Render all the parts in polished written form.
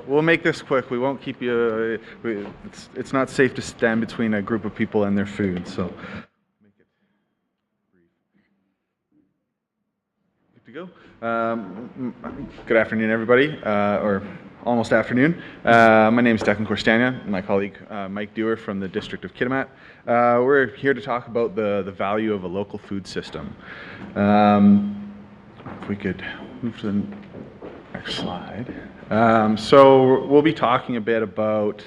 we'll make this quick. We won't keep you. It's not safe to stand between a group of people and their food. So make it brief. Good to go. Good afternoon, everybody, or almost afternoon. My name is Deklan Corstanje, and my colleague Mike Dewar from the District of Kitimat. We're here to talk about the value of a local food system. If we could move to the next slide. So we'll be talking a bit about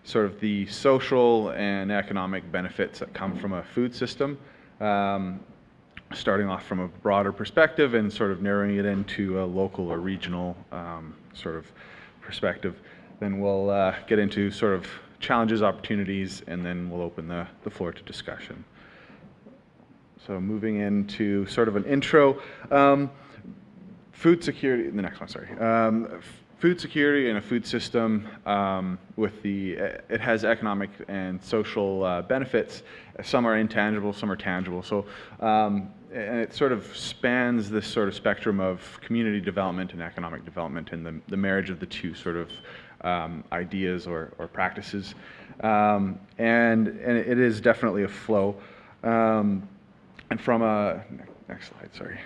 sort of the social and economic benefits that come from a food system, starting off from a broader perspective and sort of narrowing it into a local or regional sort of perspective. Then we'll get into sort of challenges, opportunities, and then we'll open the floor to discussion. So moving into sort of an intro, food security, the next one, sorry. Food security and a food system it has economic and social benefits. Some are intangible, some are tangible. So, and it sort of spans this sort of spectrum of community development and economic development and the marriage of the two sort of ideas or practices. And it is definitely a flow. And from a, next slide, sorry.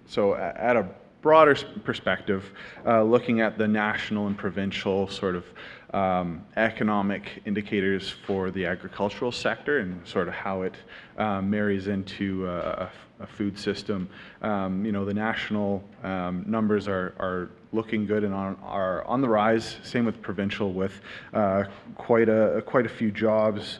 So at a broader perspective, looking at the national and provincial sort of economic indicators for the agricultural sector and sort of how it marries into a food system. You know, the national numbers are looking good and are on the rise. Same with provincial, with quite a few jobs,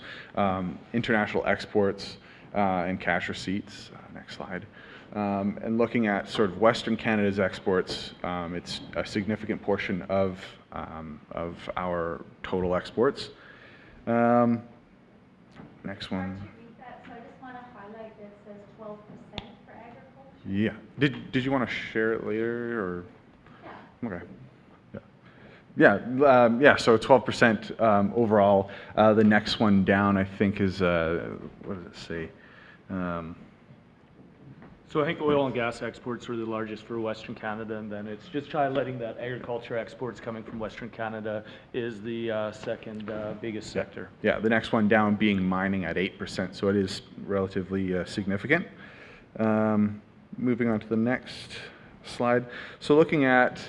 international exports, and cash receipts. Next slide. And looking at sort of Western Canada's exports, it's a significant portion of our total exports. Next one. So I just want to highlight that it says 12% for agriculture. Yeah. Did you want to share it later or? Yeah. Okay. Yeah, so 12% overall. The next one down, I think, is, what does it say? So I think oil and gas exports are the largest for Western Canada, and then it's just highlighting that agriculture exports coming from Western Canada is the second biggest sector. Yeah, the next one down being mining at 8%, so it is relatively significant. Moving on to the next slide. So looking at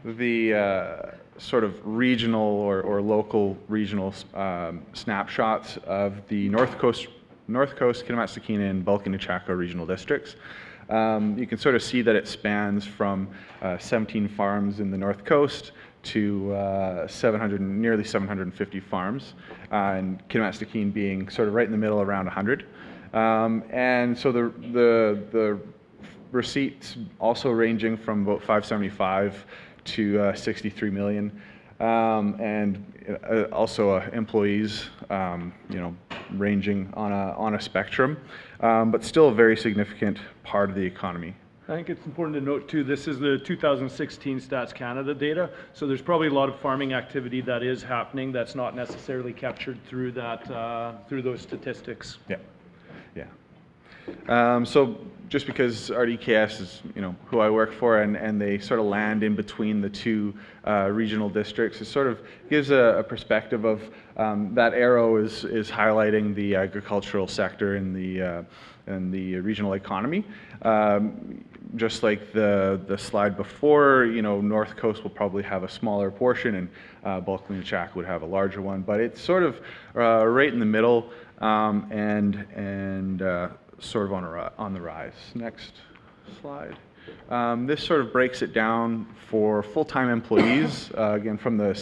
the sort of regional or local regional snapshots of the North Coast, Kitimat, Sakina, and Bulkley-Nechako regional districts. You can sort of see that it spans from 17 farms in the North Coast to nearly 750 farms, and Kitimat, Sakina being sort of right in the middle, around 100. And so the receipts also ranging from about 575 to 63 million, and also employees, you know, ranging on a spectrum, but still a very significant part of the economy. I think it's important to note too, this is the 2016 Stats Canada data, so there's probably a lot of farming activity that is happening that's not necessarily captured through that through those statistics. Yeah, yeah. So just because RDKS is, you know, who I work for, and they sort of land in between the two regional districts, it sort of gives a perspective of that arrow is highlighting the agricultural sector in the regional economy. Just like the slide before, you know, North Coast will probably have a smaller portion, and Bulkley-Nechako would have a larger one, but it's sort of right in the middle, and sort of on the rise. Next slide. This sort of breaks it down for full-time employees, again from the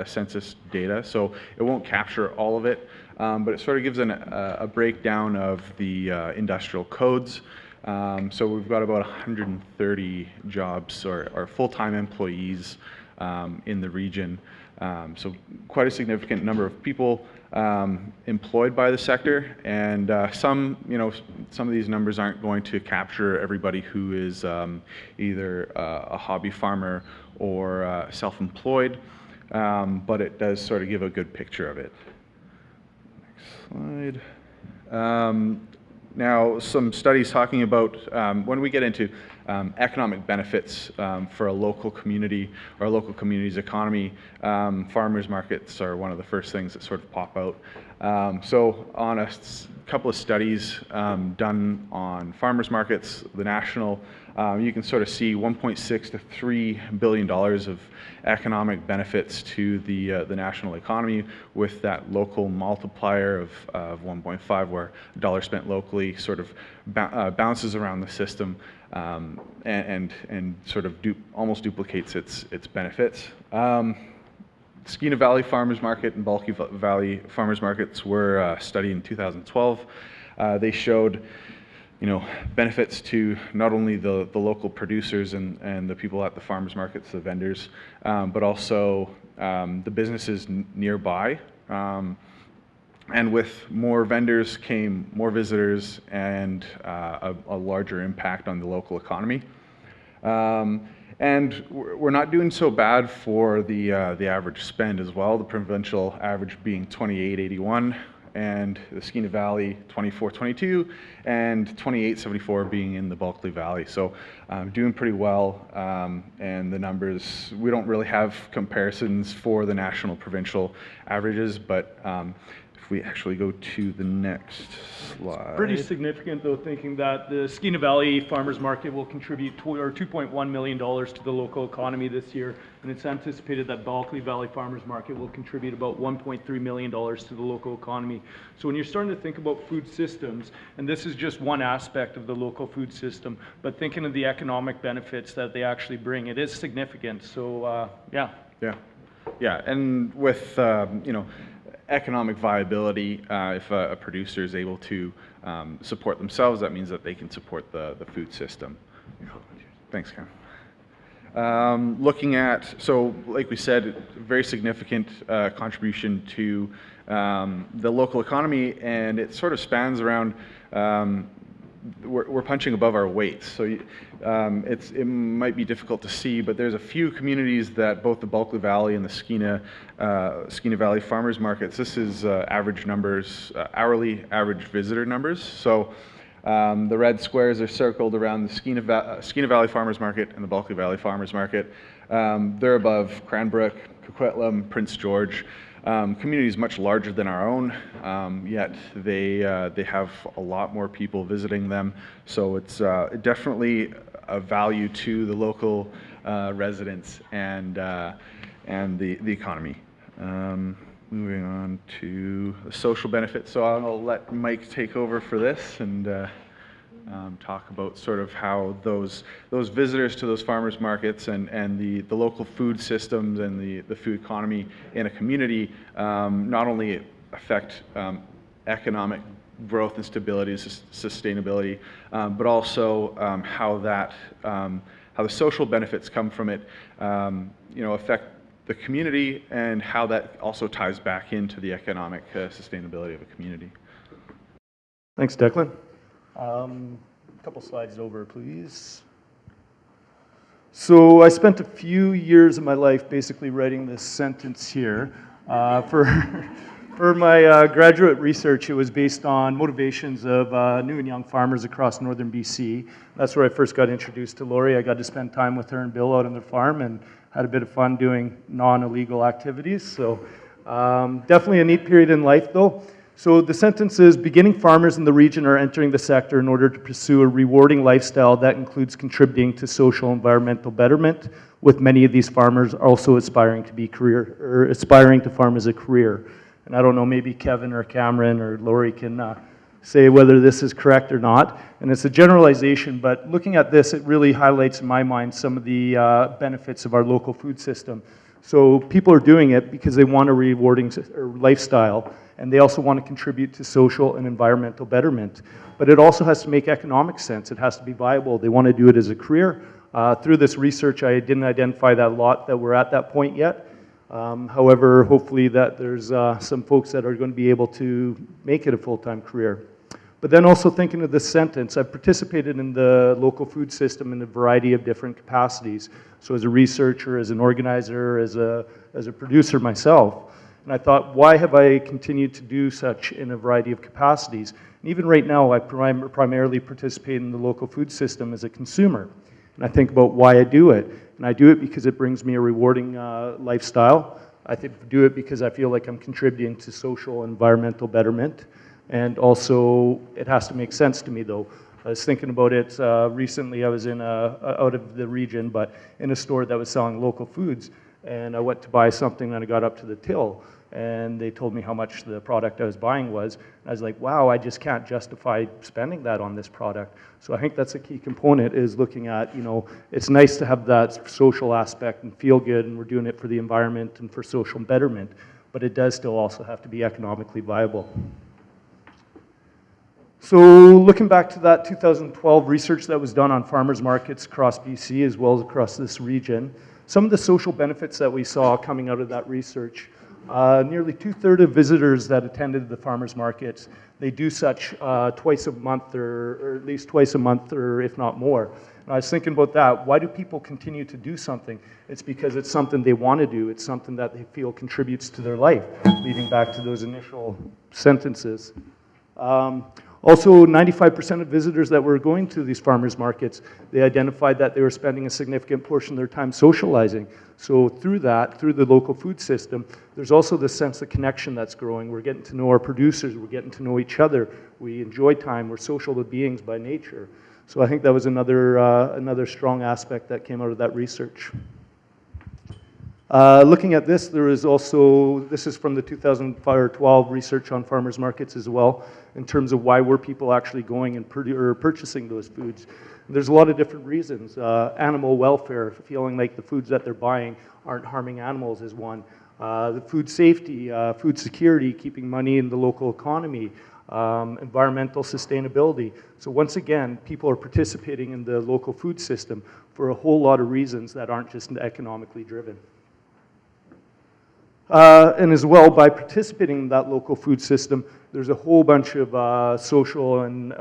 census data, so it won't capture all of it, but it sort of gives a breakdown of the industrial codes. So we've got about 130 jobs or full-time employees in the region. So quite a significant number of people employed by the sector, and some of these numbers aren't going to capture everybody who is either a hobby farmer or self-employed, but it does sort of give a good picture of it. Next slide. Now, some studies talking about when we get into economic benefits for a local community or a local community's economy, farmers markets are one of the first things that sort of pop out. So on a couple of studies done on farmers markets, the national, you can sort of see $1.6 to $3 billion of economic benefits to the national economy with that local multiplier of 1.5, where a dollar spent locally sort of bounces around the system and sort of almost duplicates its benefits. Skeena Valley Farmers Market and Bulky Valley Farmers Markets were studied in 2012. They showed, benefits to not only the local producers and the people at the farmers markets, the vendors, but also the businesses nearby. And with more vendors came more visitors and a larger impact on the local economy. And we're not doing so bad for the average spend as well. The provincial average being $28.81, and the Skeena Valley $24.22, and $28.74 being in the Bulkley Valley. So doing pretty well, and the numbers, we don't really have comparisons for the national provincial averages, but if we actually go to the next slide. Pretty significant, though, thinking that the Skeena Valley Farmers Market will contribute $2.1 million to the local economy this year, and it's anticipated that Bulkley Valley Farmers Market will contribute about $1.3 million to the local economy. So when you're starting to think about food systems, and this is just one aspect of the local food system, but thinking of the economic benefits that they actually bring, it is significant. So, yeah. Yeah, and with, economic viability, if a producer is able to support themselves, that means that they can support the food system. Thanks, Ken. Looking at, so like we said, very significant contribution to the local economy, and it sort of spans around, we're punching above our weight. So it might be difficult to see, but there's a few communities that both the Bulkley Valley and the Skeena Valley Farmers Markets, this is average numbers, hourly average visitor numbers. So the red squares are circled around the Skeena Valley Farmers Market and the Bulkley Valley Farmers Market. They're above Cranbrook, Coquitlam, Prince George. Communities much larger than our own, yet they have a lot more people visiting them. So it's definitely a value to the local residents and the economy. Moving on to the social benefits. So I'll let Mike take over for this and talk about sort of how those visitors to those farmers markets and the local food systems and the food economy in a community not only affect economic growth and stability, sustainability, but also how the social benefits come from it, affect the community, and how that also ties back into the economic sustainability of a community. Thanks, Declan. A couple slides over, please. So I spent a few years of my life basically writing this sentence here. For my graduate research, it was based on motivations of new and young farmers across northern BC. That's where I first got introduced to Lori. I got to spend time with her and Bill out on the farm and had a bit of fun doing non-illegal activities. So definitely a neat period in life, though. So the sentence is, beginning farmers in the region are entering the sector in order to pursue a rewarding lifestyle that includes contributing to social and environmental betterment, with many of these farmers also aspiring to farm as a career. And I don't know, maybe Kevin or Cameron or Lori can say whether this is correct or not. And it's a generalization, but looking at this, it really highlights in my mind some of the benefits of our local food system. So people are doing it because they want a rewarding lifestyle, and they also want to contribute to social and environmental betterment. But it also has to make economic sense. It has to be viable. They want to do it as a career. Through this research, I didn't identify that lot that we're at that point yet. However, hopefully that there's some folks that are going to be able to make it a full-time career. But then also thinking of this sentence, I've participated in the local food system in a variety of different capacities. So as a researcher, as an organizer, as a producer myself. And I thought, why have I continued to do such in a variety of capacities? And even right now, I primarily participate in the local food system as a consumer. And I think about why I do it. And I do it because it brings me a rewarding lifestyle. I do it because I feel like I'm contributing to social and environmental betterment. And also, it has to make sense to me, though. I was thinking about it recently. I was in out of the region, but in a store that was selling local foods. And I went to buy something, and I got up to the till, and they told me how much the product I was buying was. And I was like, wow, I just can't justify spending that on this product. So I think that's a key component, is looking at, you know, it's nice to have that social aspect and feel good, and we're doing it for the environment and for social betterment, but it does still also have to be economically viable. So looking back to that 2012 research that was done on farmers markets across BC as well as across this region, some of the social benefits that we saw coming out of that research, nearly 2/3 of visitors that attended the farmers markets, they do such twice a month or at least twice a month, or if not more. And I was thinking about that. Why do people continue to do something? It's because it's something they want to do. It's something that they feel contributes to their life, leading back to those initial sentences. Also, 95% of visitors that were going to these farmers markets, they identified that they were spending a significant portion of their time socializing. So through that, through the local food system, there's also this sense of connection that's growing. We're getting to know our producers, we're getting to know each other, we enjoy time, we're social beings by nature. So I think that was another strong aspect that came out of that research. Looking at this, there is also, this is from the 2012 research on farmers markets as well, in terms of why were people actually going and purchasing those foods. And there's a lot of different reasons. Animal welfare, feeling like the foods that they're buying aren't harming animals is one. The food safety, food security, keeping money in the local economy, environmental sustainability. So once again, people are participating in the local food system for a whole lot of reasons that aren't just economically driven. And as well, by participating in that local food system, there's a whole bunch of social and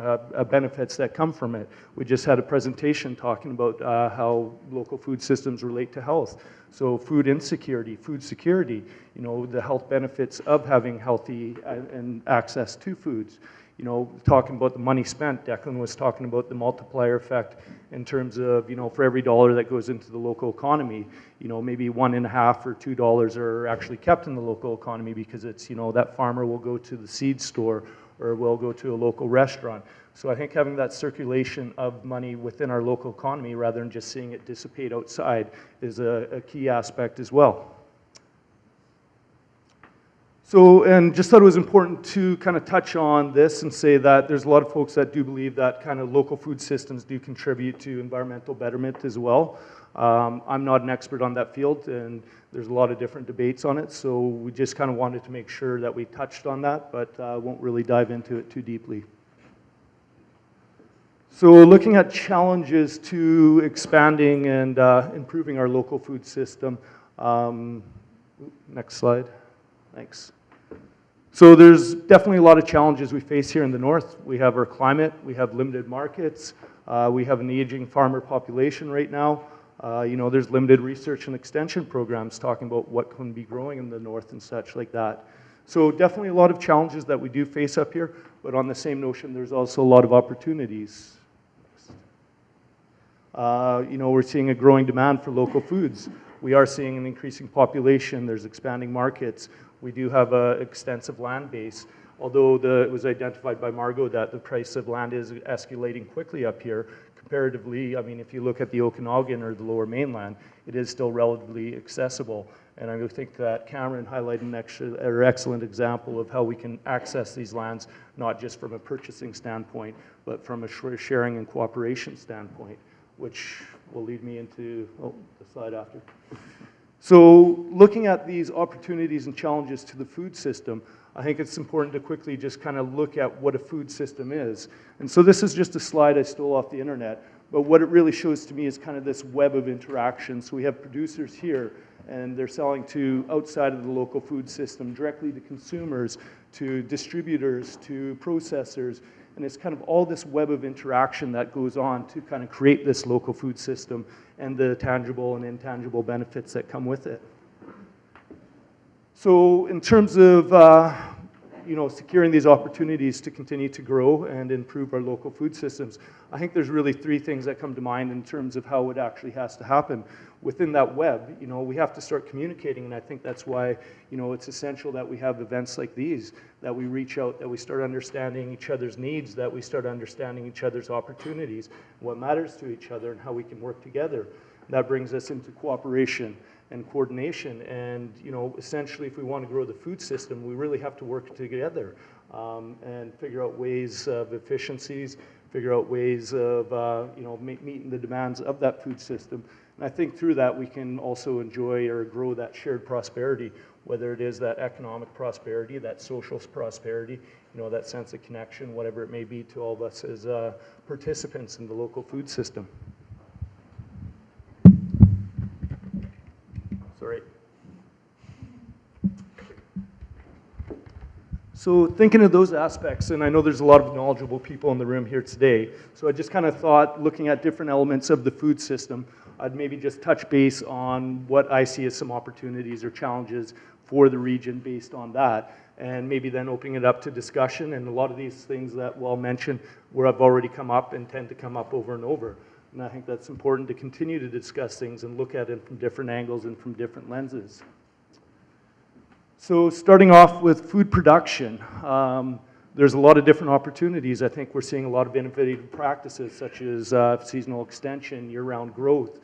benefits that come from it. We just had a presentation talking about how local food systems relate to health. So food insecurity, food security, you know, the health benefits of having healthy and access to foods. You know, talking about the money spent, Deklan was talking about the multiplier effect in terms of, you know, for every dollar that goes into the local economy, you know, maybe $1.50 or $2 are actually kept in the local economy because it's, you know, that farmer will go to the seed store or will go to a local restaurant. So I think having that circulation of money within our local economy rather than just seeing it dissipate outside is a key aspect as well. So, and just thought it was important to kind of touch on this and say that there's a lot of folks that do believe that kind of local food systems do contribute to environmental betterment as well. I'm not an expert on that field, and there's a lot of different debates on it, so we just kind of wanted to make sure that we touched on that, but won't really dive into it too deeply. So looking at challenges to expanding and improving our local food system. Next slide. Thanks. So there's definitely a lot of challenges we face here in the north. We have our climate, we have limited markets, we have an aging farmer population right now. You know, there's limited research and extension programs talking about what can be growing in the north and such like that. So definitely a lot of challenges that we do face up here, but on the same notion, there's also a lot of opportunities. You know, we're seeing a growing demand for local foods. We are seeing an increasing population, there's expanding markets. We do have an extensive land base, although it was identified by Margot that the price of land is escalating quickly up here. Comparatively, I mean, if you look at the Okanagan or the Lower Mainland, it is still relatively accessible. And I think that Cameron highlighted an excellent example of how we can access these lands, not just from a purchasing standpoint, but from a sharing and cooperation standpoint, which will lead me into the slide after. So looking at these opportunities and challenges to the food system, I think it's important to quickly just kind of look at what a food system is. And so this is just a slide I stole off the internet, but what it really shows to me is kind of this web of interaction. So we have producers here, and they're selling to outside of the local food system, directly to consumers, to distributors, to processors, and it's kind of all this web of interaction that goes on to kind of create this local food system and the tangible and intangible benefits that come with it. So in terms of securing these opportunities to continue to grow and improve our local food systems, I think there's really three things that come to mind in terms of how it actually has to happen. Within that web, we have to start communicating, and I think that's why, it's essential that we have events like these, that we reach out, that we start understanding each other's needs, that we start understanding each other's opportunities, what matters to each other, and how we can work together. That brings us into cooperation and coordination, and essentially, if we want to grow the food system, we really have to work together and figure out ways of efficiencies, figure out ways of meeting the demands of that food system. And I think through that we can also enjoy or grow that shared prosperity, whether it is that economic prosperity, that social prosperity, that sense of connection, whatever it may be to all of us as participants in the local food system. Sorry. So thinking of those aspects, and I know there's a lot of knowledgeable people in the room here today, so I just kind of thought, looking at different elements of the food system, I'd maybe just touch base on what I see as some opportunities or challenges for the region based on that, and maybe then opening it up to discussion. And a lot of these things that we'll mention where I've already come up and tend to come up over and over. And I think that's important to continue to discuss things and look at it from different angles and from different lenses. So starting off with food production, there's a lot of different opportunities. I think we're seeing a lot of innovative practices such as seasonal extension, year-round growth,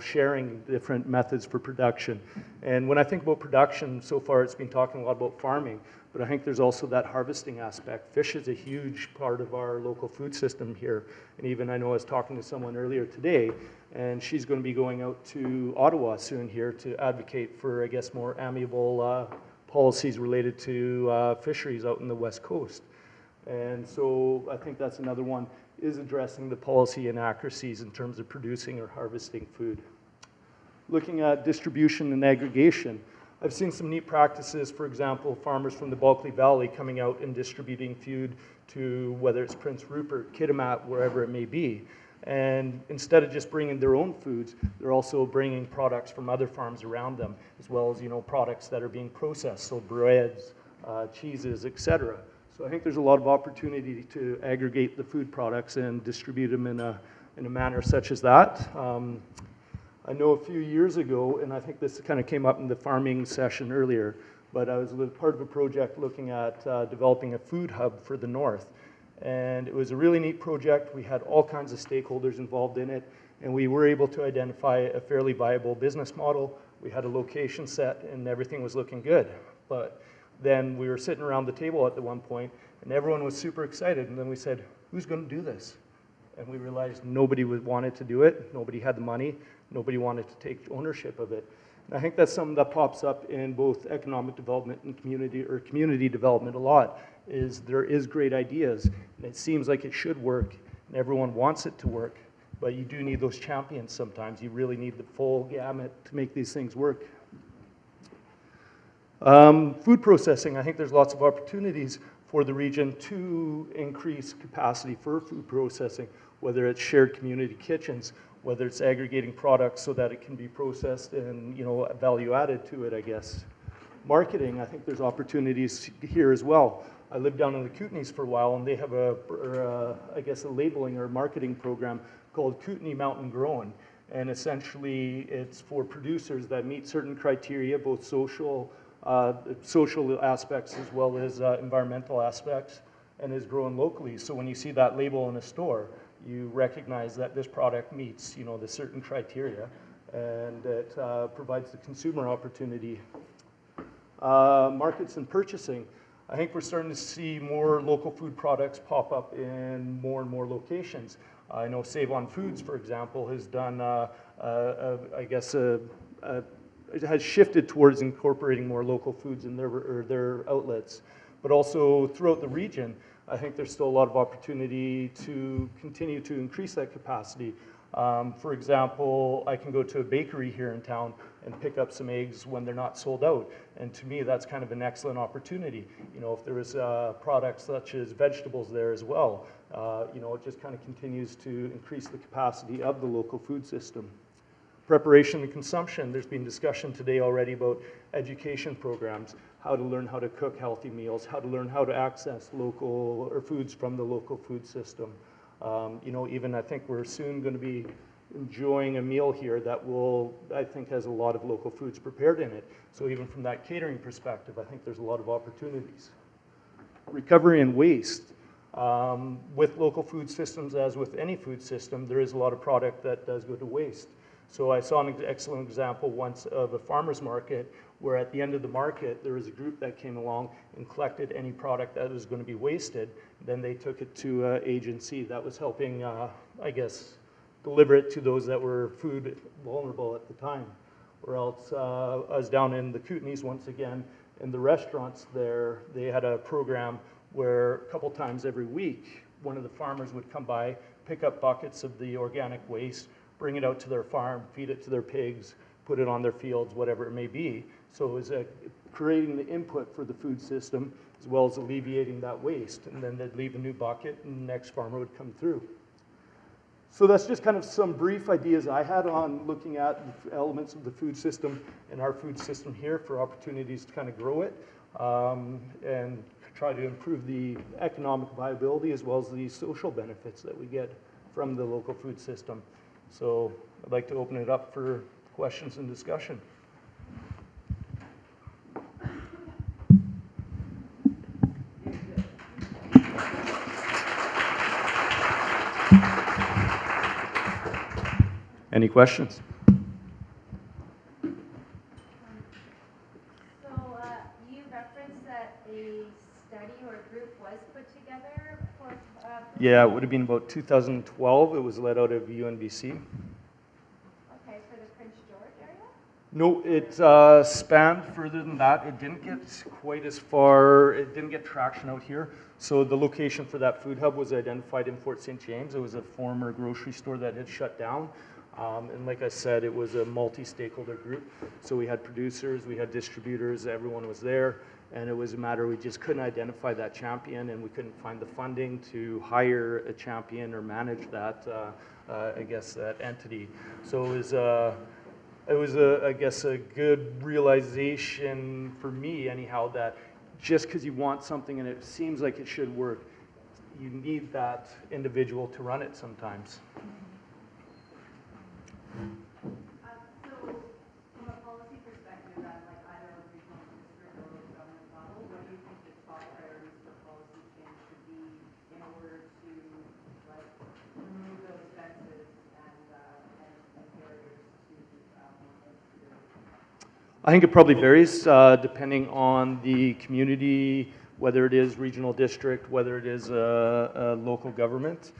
sharing different methods for production. And when I think about production, so far it's been talking a lot about farming, but I think there's also that harvesting aspect. Fish is a huge part of our local food system here. And even I know I was talking to someone earlier today, and she's going to be going out to Ottawa soon here to advocate for, I guess, more amiable policies related to fisheries out in the West Coast. And so I think that's another one, is addressing the policy inaccuracies in terms of producing or harvesting food. Looking at distribution and aggregation, I've seen some neat practices, for example, farmers from the Bulkley Valley coming out and distributing food to whether it's Prince Rupert, Kitimat, wherever it may be. And instead of just bringing their own foods, they're also bringing products from other farms around them, as well as products that are being processed, so breads, cheeses, etc. So I think there's a lot of opportunity to aggregate the food products and distribute them in a manner such as that. I know a few years ago, and I think this kind of came up in the farming session earlier, but I was part of a project looking at developing a food hub for the North. And it was a really neat project. We had all kinds of stakeholders involved in it, and we were able to identify a fairly viable business model. We had a location set, and everything was looking good. But then we were sitting around the table at the one point, and everyone was super excited. And then we said, who's going to do this? And we realized nobody wanted to do it. Nobody had the money. Nobody wanted to take ownership of it. And I think that's something that pops up in both economic development and community development a lot, is there is great ideas, and it seems like it should work, and everyone wants it to work, but you do need those champions sometimes. You really need the full gamut to make these things work. Food processing, I think there's lots of opportunities for the region to increase capacity for food processing, whether it's shared community kitchens, whether it's aggregating products so that it can be processed and value added to it, I guess. Marketing, I think there's opportunities here as well. I lived down in the Kootenays for a while, and they have a labeling or marketing program called Kootenay Mountain Grown. And essentially, it's for producers that meet certain criteria, both social aspects as well as environmental aspects, and is grown locally. So when you see that label in a store, you recognize that this product meets, the certain criteria, and it provides the consumer opportunity. Markets and purchasing. I think we're starting to see more local food products pop up in more and more locations. I know Save On Foods, for example, has done, it has shifted towards incorporating more local foods in their outlets. But also throughout the region, I think there's still a lot of opportunity to continue to increase that capacity. For example, I can go to a bakery here in town and pick up some eggs when they're not sold out. And to me, that's kind of an excellent opportunity. If there is products such as vegetables there as well, it just kind of continues to increase the capacity of the local food system. Preparation and consumption, there's been discussion today already about education programs, how to learn how to cook healthy meals, how to learn how to access local or foods from the local food system. You know, even I think we're soon going to be enjoying a meal here that will, I think, has a lot of local foods prepared in it. So even from that catering perspective, I think there's a lot of opportunities. Recovery and waste. With local food systems, as with any food system, there is a lot of product that does go to waste. So I saw an excellent example once of a farmer's market where at the end of the market, there was a group that came along and collected any product that was going to be wasted. Then they took it to an agency that was helping, I guess, deliver it to those that were food vulnerable at the time. Or else, I was down in the Kootenays once again, in the restaurants there, they had a program where a couple times every week, one of the farmers would come by, pick up buckets of the organic waste, bring it out to their farm, feed it to their pigs, put it on their fields, whatever it may be. So it was creating the input for the food system as well as alleviating that waste. And then they'd leave a new bucket and the next farmer would come through. So that's just kind of some brief ideas I had on looking at elements of the food system and our food system here for opportunities to kind of grow it and try to improve the economic viability as well as the social benefits that we get from the local food system. So I'd like to open it up for questions and discussion. Any questions? So you referenced that a study or a group was put together for... Yeah, it would have been about 2012. It was led out of UNBC. Okay, for the Prince George area? No, it spanned further than that. It didn't get quite as far, it didn't get traction out here. So the location for that food hub was identified in Fort St. James. It was a former grocery store that had shut down. And like I said, it was a multi-stakeholder group. So we had producers, we had distributors, everyone was there. And it was a matter, we just couldn't identify that champion and we couldn't find the funding to hire a champion or manage that, I guess, that entity. So it was I guess, a good realization for me anyhow that just because you want something and it seems like it should work, you need that individual to run it sometimes. So, from a policy perspective, at like either a regional district or local government level, what do you think the top priorities for policy change should be in order to like remove those fences and barriers to I think it probably varies depending on the community, whether it is regional district, whether it is a local government.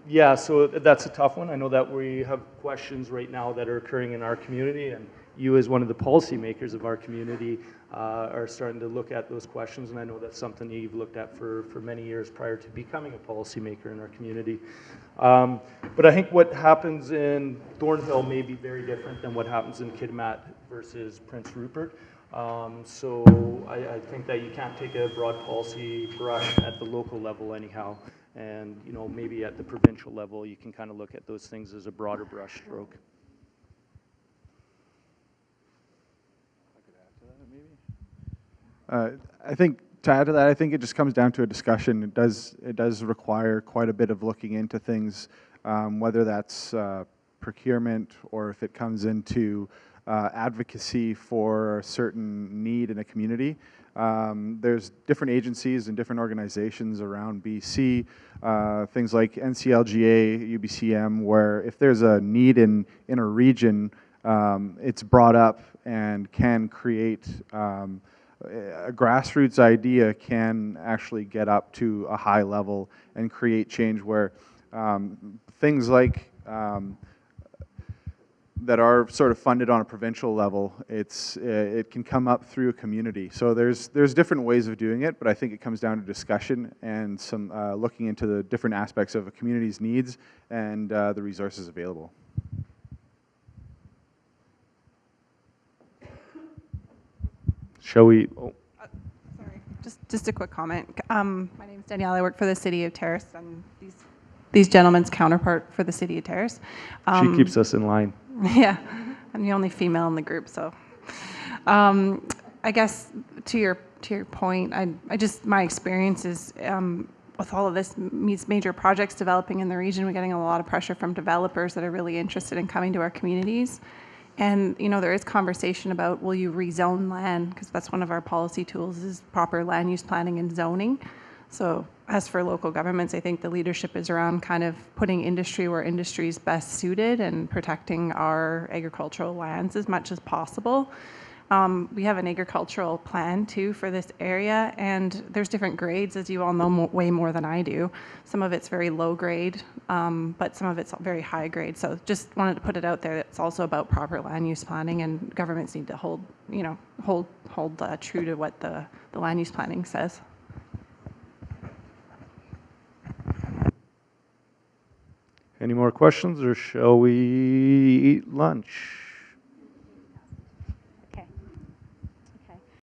Yeah, so that's a tough one. I know that we have questions right now that are occurring in our community, and you as one of the policymakers of our community are starting to look at those questions, and I know that's something you've looked at for many years prior to becoming a policymaker in our community. But I think what happens in Thornhill may be very different than what happens in Kitimat versus Prince Rupert. So I think that you can't take a broad policy brush at the local level anyhow. And, you know, maybe at the provincial level, you can kind of look at those things as a broader brush stroke. I think to add to that, I think it just comes down to a discussion. It does require quite a bit of looking into things, whether that's procurement or if it comes into advocacy for a certain need in a community. There's different agencies and different organizations around BC, things like NCLGA, UBCM, where if there's a need in a region, it's brought up and can create a grassroots idea can actually get up to a high level and create change where things like that are sort of funded on a provincial level, it can come up through a community. So there's different ways of doing it, but I think it comes down to discussion and some looking into the different aspects of a community's needs and the resources available. Shall we? Oh. Sorry, just a quick comment. My name is Danielle. I work for the City of Terrace, and these gentlemen's counterpart for the city of Terrace. She keeps us in line. Yeah, I'm the only female in the group, so. I guess to your point, my experience is with all of this, these major projects developing in the region, we're getting a lot of pressure from developers that are really interested in coming to our communities. And, you know, there is conversation about, will you rezone land? Because that's one of our policy tools, is proper land use planning and zoning. So as for local governments, I think the leadership is around kind of putting industry where industry is best suited and protecting our agricultural lands as much as possible. We have an agricultural plan too for this area, and there's different grades, as you all know way more than I do. Some of it's very low grade, but some of it's very high grade. So just wanted to put it out there that it's also about proper land use planning, and governments need to hold true to what the land use planning says. Any more questions, or shall we eat lunch?